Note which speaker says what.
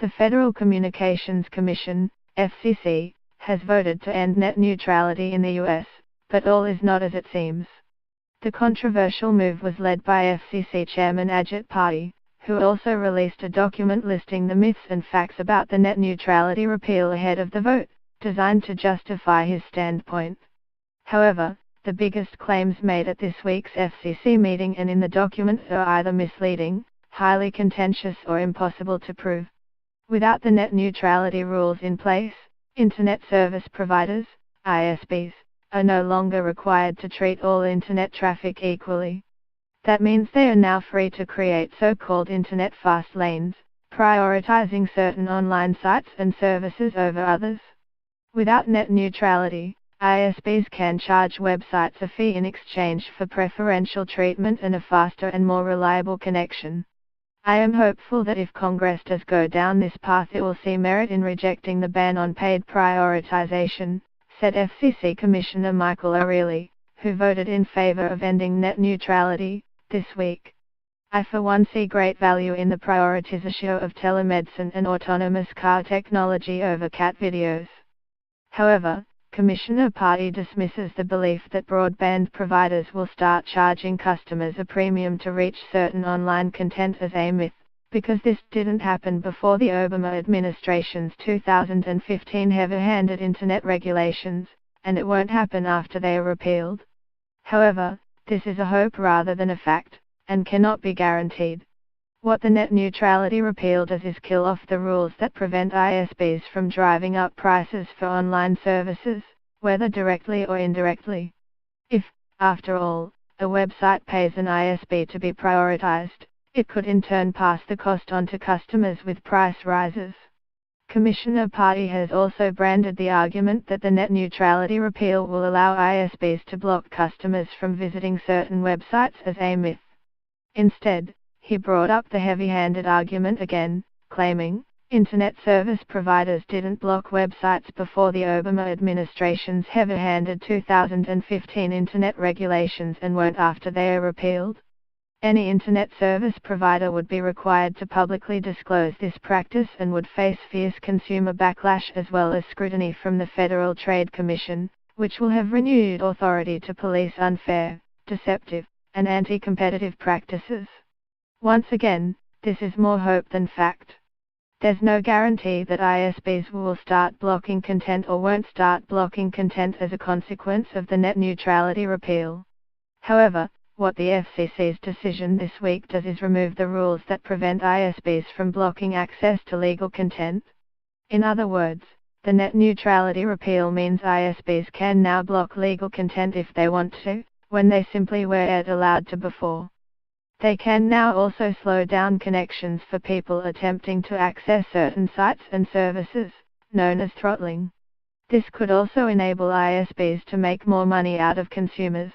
Speaker 1: The Federal Communications Commission, FCC, has voted to end net neutrality in the US, but all is not as it seems. The controversial move was led by FCC Chairman Ajit Pai, who also released a document listing the myths and facts about the net neutrality repeal ahead of the vote, designed to justify his standpoint. However, the biggest claims made at this week's FCC meeting and in the document are either misleading, highly contentious or impossible to prove. Without the net neutrality rules in place, Internet service providers, ISPs, are no longer required to treat all Internet traffic equally. That means they are now free to create so-called Internet fast lanes, prioritizing certain online sites and services over others. Without net neutrality, ISPs can charge websites a fee in exchange for preferential treatment and a faster and more reliable connection. I am hopeful that if Congress does go down this path it will see merit in rejecting the ban on paid prioritization, said FCC Commissioner Michael O'Reilly, who voted in favor of ending net neutrality this week. I for one see great value in the prioritization of telemedicine and autonomous car technology over cat videos. However, Commissioner Pai dismisses the belief that broadband providers will start charging customers a premium to reach certain online content as a myth, because this didn't happen before the Obama administration's 2015 heavy-handed Internet regulations, and it won't happen after they are repealed. However, this is a hope rather than a fact, and cannot be guaranteed. What the net neutrality repeal does is kill off the rules that prevent ISPs from driving up prices for online services, whether directly or indirectly. If, after all, a website pays an ISP to be prioritized, it could in turn pass the cost on to customers with price rises. Commissioner Pai has also branded the argument that the net neutrality repeal will allow ISPs to block customers from visiting certain websites as a myth. Instead, he brought up the heavy-handed argument again, claiming, Internet service providers didn't block websites before the Obama administration's heavy-handed 2015 Internet regulations and won't after they are repealed. Any Internet service provider would be required to publicly disclose this practice and would face fierce consumer backlash as well as scrutiny from the Federal Trade Commission, which will have renewed authority to police unfair, deceptive, and anti-competitive practices. Once again, this is more hope than fact. There's no guarantee that ISPs will start blocking content or won't start blocking content as a consequence of the net neutrality repeal. However, what the FCC's decision this week does is remove the rules that prevent ISPs from blocking access to legal content. In other words, the net neutrality repeal means ISPs can now block legal content if they want to, when they simply weren't allowed to before. They can now also slow down connections for people attempting to access certain sites and services, known as throttling. This could also enable ISPs to make more money out of consumers.